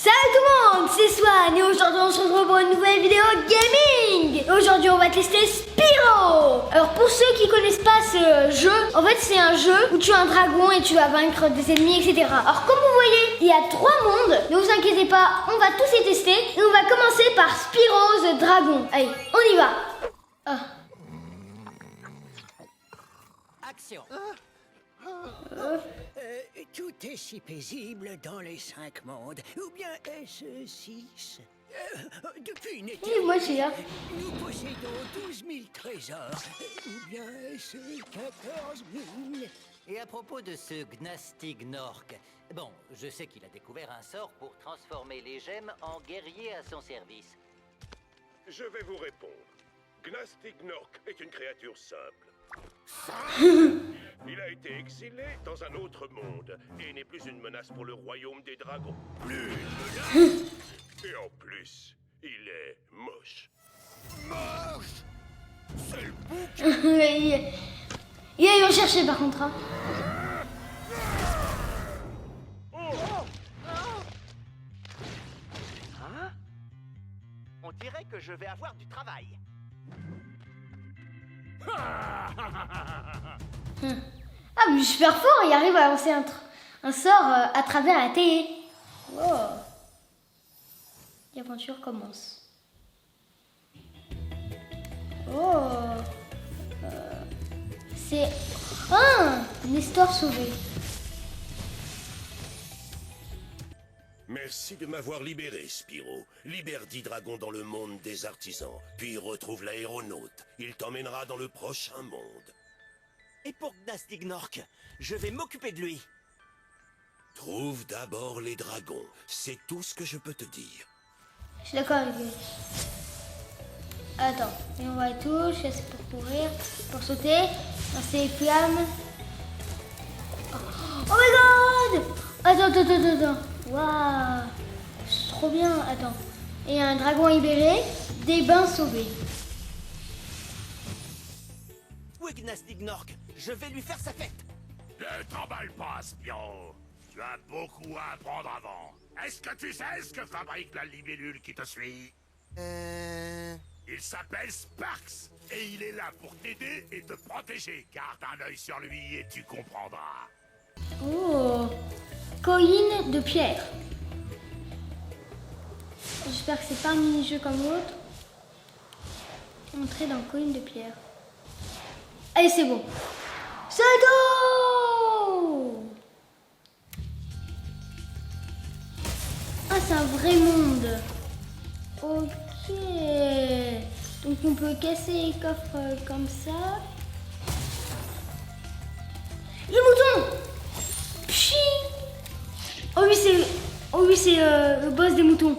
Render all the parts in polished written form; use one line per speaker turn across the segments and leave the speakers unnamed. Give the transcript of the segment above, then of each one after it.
Salut tout le monde, c'est Swan et aujourd'hui on se retrouve pour une nouvelle vidéo gaming. Aujourd'hui on va tester Spyro. Alors pour ceux qui connaissent pas ce jeu, en fait c'est un jeu où tu as un dragon et tu vas vaincre des ennemis, etc. Alors comme vous voyez, il y a 3 mondes, ne vous inquiétez pas, on va tous les tester. Et on va commencer par Spyro the Dragon. Allez, on y va.
Action. Tout est si paisible dans les 5 mondes. Ou bien est-ce 6 depuis une éternité,
Oui, moi je suis là.
nous possédons 12 000 trésors. Ou bien est-ce 14 000.
Et à propos de ce Gnastignork, bon, je sais qu'il a découvert un sort pour transformer les gemmes en guerriers à son service.
Je vais vous répondre. Gnastignork est une créature simple. Il a été exilé dans un autre monde et n'est plus une menace pour le royaume des dragons. Plus une menace. Et en plus, il est moche.
Moche. C'est le bouc.
Il a eu chercher par contre. Hein.
Hein? On dirait que je vais avoir du travail.
Ah mais super fort, il arrive à lancer un sort à travers la télé. Wow. L'aventure commence. Oh. C'est... Ah, Nestor sauvé.
Merci de m'avoir libéré, Spyro. Libère 10 dragons dans le monde des artisans, puis retrouve l'aéronaute. Il t'emmènera dans le prochain monde.
Et pour Gnastignork, je vais m'occuper de lui.
Trouve d'abord les dragons. C'est tout ce que je peux te dire.
Je suis d'accord avec lui. Attends, et on va et tout, je laisse pour courir, pour sauter, lancer les flammes. Oh my god! Attends. Waouh! C'est trop bien, attends. Et un dragon libéré, des bains sauvés.
Où est Gnastignork? Je vais lui faire sa fête.
Ne t'emballe pas, Spyro. Tu as beaucoup à apprendre avant. Est-ce que tu sais ce que fabrique la libellule qui te suit? Il s'appelle Sparks. Et il est là pour t'aider et te protéger. Garde un œil sur lui et tu comprendras.
Oh! Colline de pierre. J'espère que c'est pas un mini-jeu comme l'autre. Entrer dans colline de pierre. Allez, c'est bon. Salto! Ah, c'est un vrai monde. Ok. Donc on peut casser les coffres comme ça. Les moutons! Pchi! Oh oui, c'est le boss des moutons.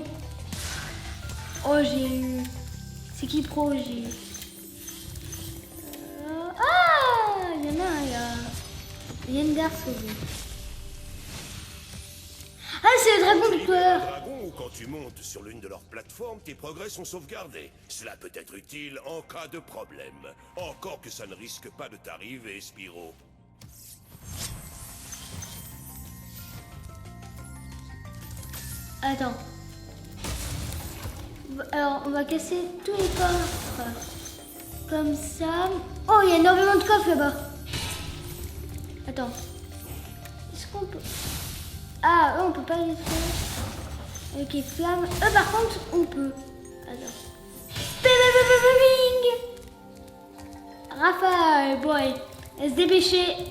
Oh, j'ai eu... C'est qui pro, j'ai eu... Ah! Il y en a un, il y a... Yendar sauvé. Ah, c'est le dragon du peur.
Dragons, ou quand tu montes sur l'une de leurs plateformes, tes progrès sont sauvegardés. Cela peut être utile en cas de problème. Encore que ça ne risque pas de t'arriver, Spyro.
Attends. Alors, on va casser tous les coffres. Comme ça. Oh, il y a énormément de coffres là-bas. Attends. Est-ce qu'on peut... Ah, eux, on peut pas les faire. Ok, flamme. Eux, par contre, on peut. Attends. Bing. Rafale. Bon, allez. Elle se dépêcher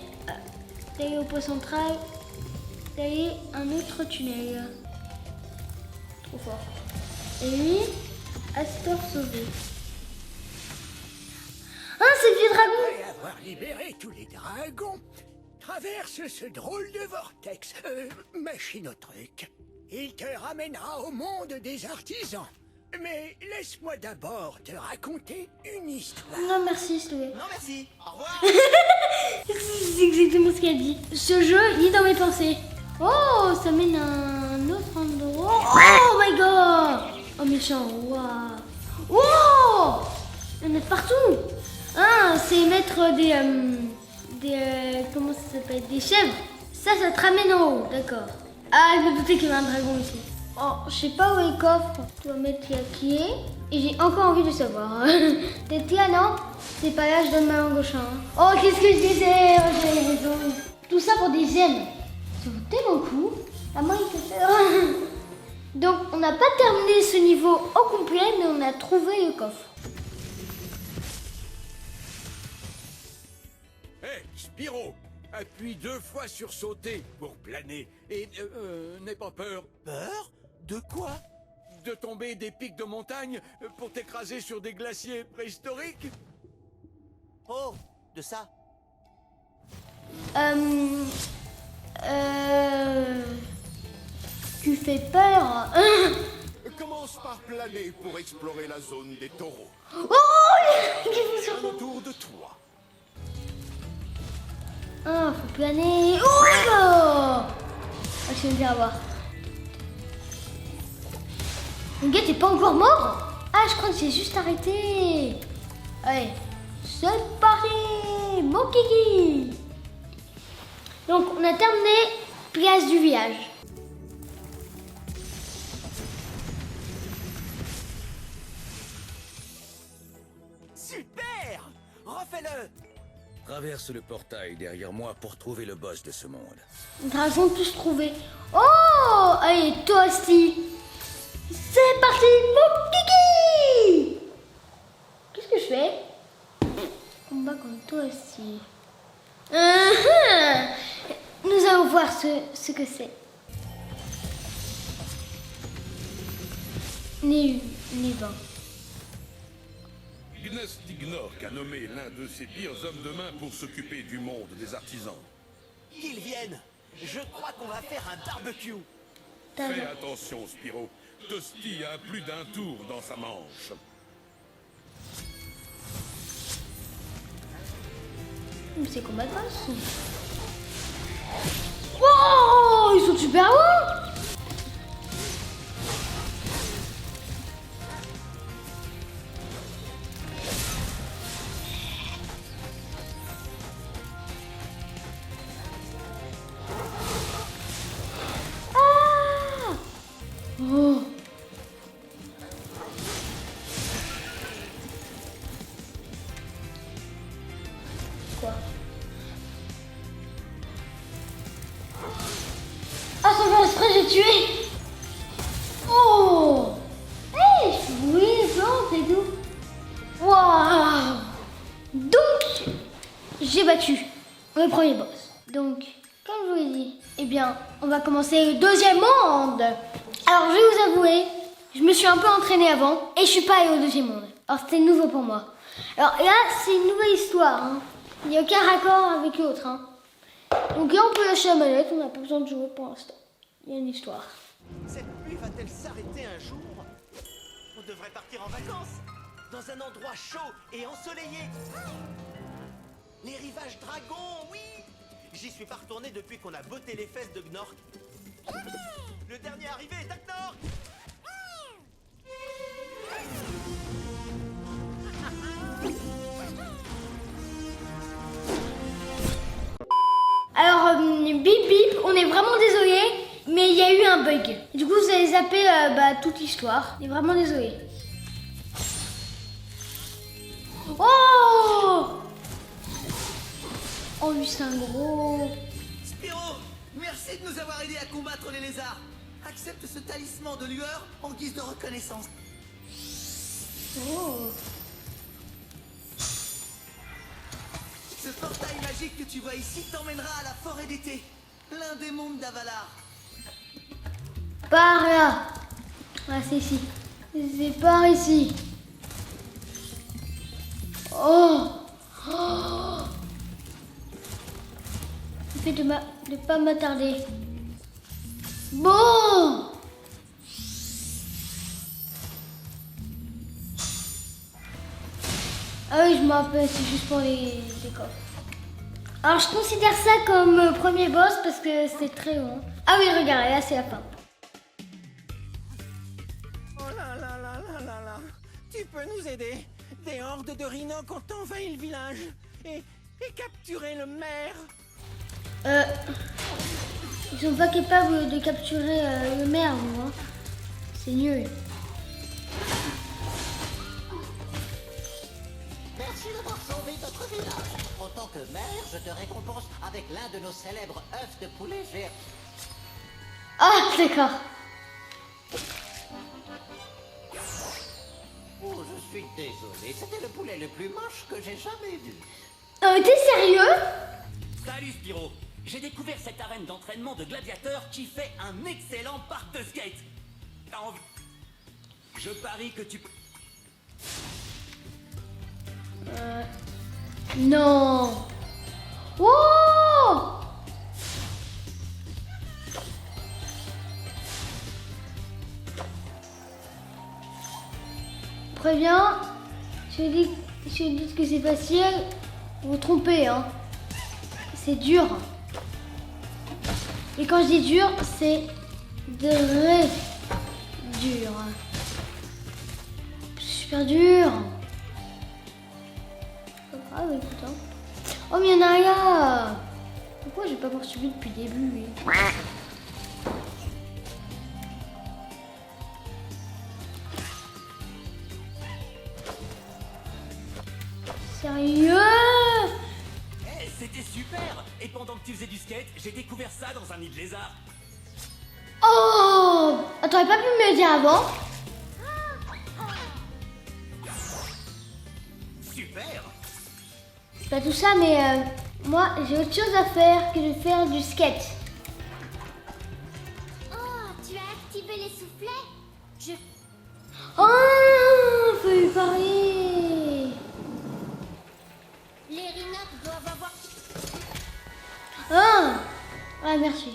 d'aller au point central. D'aller un autre tunnel. Trop fort. Et lui, Astor sauvé. Ah, c'est le vieux dragon!
Après avoir libéré tous les dragons, traverse ce drôle de vortex, machine au truc. Il te ramènera au monde des artisans. Mais laisse-moi d'abord te raconter une histoire.
Non, merci, Chloé.
Non merci. Au revoir.
C'est exactement ce qu'elle dit. Ce jeu, il est dans mes pensées. Oh, ça mène à un autre endroit. Oh my god! Oh, méchant. Waouh. Wow! Il y en a de partout. Ah, c'est mettre des comment ça s'appelle? Des chèvres. Ça te ramène en haut, d'accord. Ah, je me doutais qu'il y avait un dragon ici. Oh, je sais pas où est le coffre. Je dois mettre là qui est. Et j'ai encore envie de savoir. Peut-être là, non? C'est pas là, je donne ma langue au chat. Hein. Oh, qu'est-ce que je disais? Oh, j'avais raison. Tout ça pour des gemmes. Ça vaut tellement le coup. La main, il fait peur. Donc, on n'a pas terminé ce niveau au complet, mais on a trouvé le coffre.
Hé, Spyro, appuie 2 fois sur sauter pour planer. Et n'aie pas peur.
Peur? De quoi?
De tomber des pics de montagne pour t'écraser sur des glaciers préhistoriques.
Oh, de ça?
Tu fais peur.
Commence par planer pour explorer la zone des taureaux.
Oh,
Autour de toi.
ah, faut planer. Oh, ah, je vais me faire avoir. Le gars, t'es pas encore mort? Ah, je crois que j'ai juste arrêté. Allez, c'est parti, mon kiki. Donc, on a terminé place du village.
Super! Refais-le!
Traverse le portail derrière moi pour trouver le boss de ce monde.
Dragon tous trouvés. Oh, allez, toi aussi. C'est parti, mon kiki. Qu'est-ce que je fais? Combat contre toi aussi. Nous allons voir ce que c'est. Ni 20.
Gnastignork a nommé l'un de ses pires hommes de main pour s'occuper du monde des artisans.
Qu'ils viennent! Je crois qu'on va faire un barbecue!
Fais attention, Spyro. Tosti a plus d'un tour dans sa manche.
C'est combat de boss. Wow, ils sont super loin. Ah. Oh. Quoi? Ah, sans faire exprès, j'ai tué. Oh. Hey, oui, les plantes et tout. Waouh. Donc, j'ai battu le premier boss. Donc, comme je vous l'ai dit, eh bien, on va commencer le deuxième monde. Alors, je vais vous avouer, je me suis un peu entraînée avant et je suis pas allée au deuxième monde. Alors, c'était nouveau pour moi. Alors là, c'est une nouvelle histoire. Hein. Il n'y a aucun raccord avec l'autre. Hein. Donc là, on peut lâcher la manette, on n'a pas besoin de jouer pour l'instant. Il y a une histoire.
Cette pluie va-t-elle s'arrêter un jour? On devrait partir en vacances dans un endroit chaud et ensoleillé. Les rivages dragons, oui. J'y suis pas retourné depuis qu'on a botté les fesses de Gnorc. Le dernier arrivé est Gnorc.
Alors, bip bip, on est vraiment désolé, mais il y a eu un bug. Du coup, vous allez zapper toute l'histoire. On est vraiment désolé. Oh! Oh, lui, c'est un gros...
Spyro, merci de nous avoir aidés à combattre les lézards. Accepte ce talisman de lueur en guise de reconnaissance.
Oh.
Ce portail magique que tu vois ici t'emmènera à la forêt d'été, l'un des mondes d'Avalar.
Par là. Ah, c'est ici. C'est par ici. Oh! Oh! Le fait de pas m'attarder. Bon! Ah oui, je me rappelle, c'est juste pour les coffres. Alors, je considère ça comme premier boss parce que c'est très long. Ah oui, regarde, là, c'est la fin.
Oh là là là là là là. Tu peux nous aider? Des hordes de rhinocs ont envahi le village et capturé le maire.
Ils sont pas capables de capturer le maire, moi. C'est nul.
Merci d'avoir sauvé notre village. En tant que maire, je te récompense avec l'un de nos célèbres œufs de poulet géant.
Ah, d'accord.
Oh, je suis désolé. C'était le poulet le plus moche que j'ai jamais vu.
T'es sérieux?
Salut Spyro. J'ai découvert cette arène d'entraînement de gladiateurs qui fait un excellent parc de skate. T'as envie? Je parie que tu peux...
Non. Wow. Préviens, je dis que c'est facile, vous vous trompez, hein. C'est dur. Et quand je dis dur, c'est très dur. Super dur. Ah oui, écoute, hein. Oh, mais il y en a rien. Pourquoi j'ai pas poursuivi depuis le début, lui? Sérieux?
Eh, c'était super. Et pendant que tu faisais du skate, j'ai découvert ça dans un nid de lézard.
Oh! Ah, t'aurais pas pu me le dire avant?
Super.
C'est pas tout ça, mais moi, j'ai autre chose à faire que de faire du skate.
Oh, tu as activé les soufflets? Je...
Oh! Faut lui parler.
Les rhinocs doivent avoir...
Ah! Ah, merci.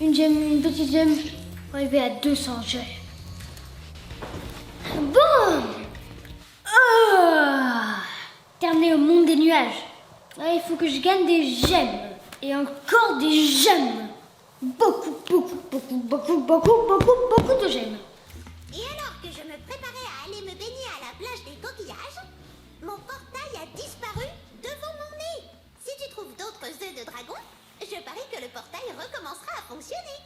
Une gemme, une petite gemme. Pour arriver à 200 gemmes. Bon! Ah! Terminé au monde des nuages. Ah, il faut que je gagne des gemmes. Et encore des gemmes. Beaucoup de gemmes.
Et alors que je me préparais à aller me baigner à la plage des coquillages, mon portail a disparu devant mon nez. Si tu trouves d'autres œufs de dragon, je parie que le portail recommencera à fonctionner.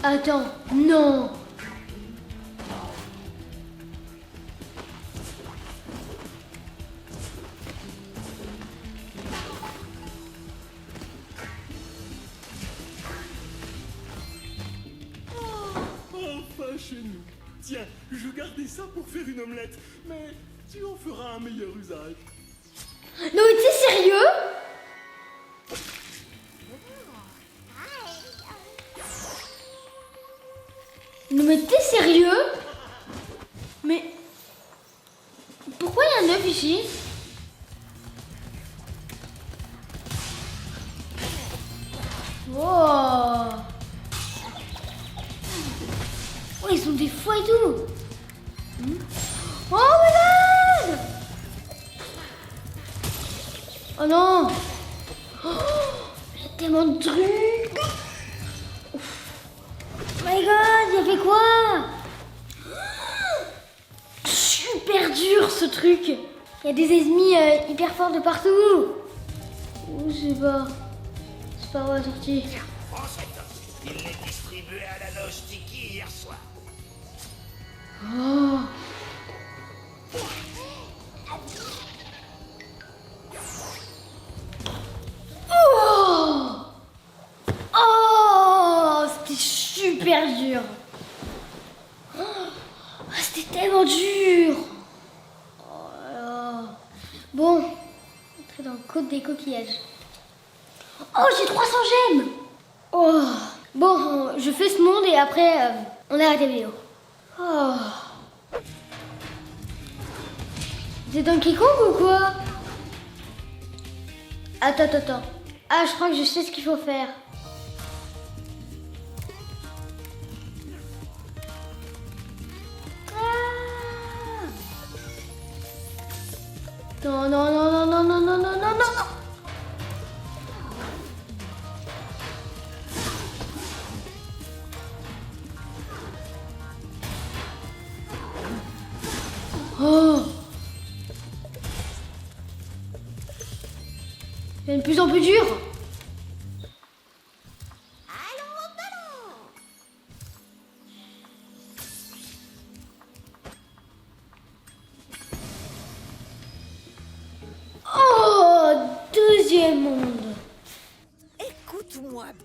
Attends, non.
Enfin chez nous. Tiens, je gardais ça pour faire une omelette, mais tu en feras un meilleur usage.
Non, mais t'es sérieux? Non, mais t'es sérieux? Mais pourquoi il y a un œuf ici? Wow. Oh, ils ont des foies et tout. Oh, my God! Oh non! Oh, il y a tellement de trucs! Ouf. Oh my God, il a fait quoi? Super dur ce truc! Il y a des ennemis hyper forts de partout! Je sais pas. C'est par où la sortie?
Prends cet œuf. Il l'est distribué à la loge Tiki hier soir.
Oh! Oh! Oh! C'était super dur! Oh, c'était tellement dur! Oh là là. Bon, entrer dans le code des coquillages. Oh, j'ai 300 gemmes! Oh! Bon, je fais ce monde et après, on arrête la vidéo. Oh! C'est Donkey Kong ou quoi? Attends. Ah, je crois que je sais ce qu'il faut faire. Ah! Non. Oh! C'est de plus en plus dur.
Allons au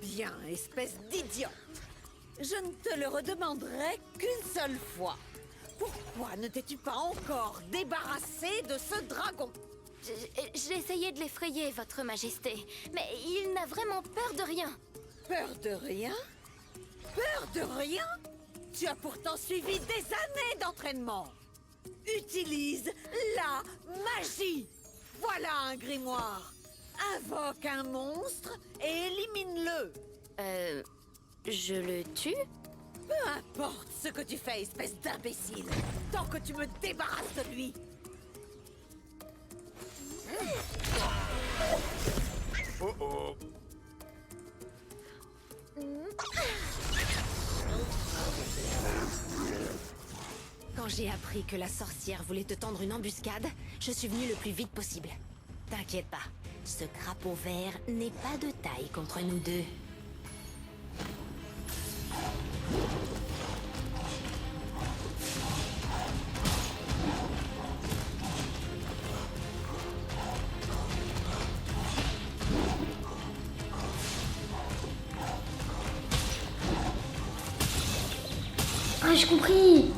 Bien, espèce d'idiote. Je ne te le redemanderai qu'une seule fois. Pourquoi ne t'es-tu pas encore débarrassé de ce dragon?
J'ai essayé de l'effrayer, votre majesté. Mais il n'a vraiment peur de rien.
Peur de rien? Peur de rien? Tu as pourtant suivi des années d'entraînement. Utilise la magie. Voilà un grimoire. Invoque un monstre et élimine-le.
Je le tue?
Peu importe ce que tu fais, espèce d'imbécile, tant que tu me débarrasses de lui.
Oh oh.
Quand j'ai appris que la sorcière voulait te tendre une embuscade, je suis venue le plus vite possible. T'inquiète pas, ce crapaud vert n'est pas de taille contre nous deux.
Ah, j'ai compris.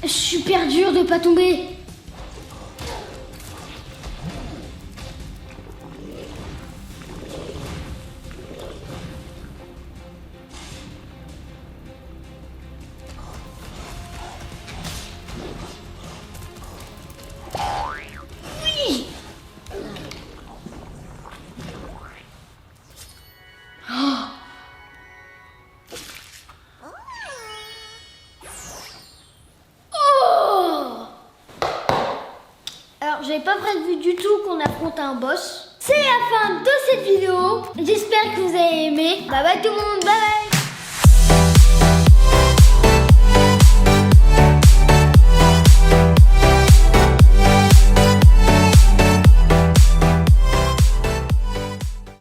Super dur de pas tomber. Oui. Alors, j'avais pas prévu du tout qu'on affronte un boss. C'est la fin de cette vidéo. J'espère que vous avez aimé. Bye bye tout le monde, bye bye.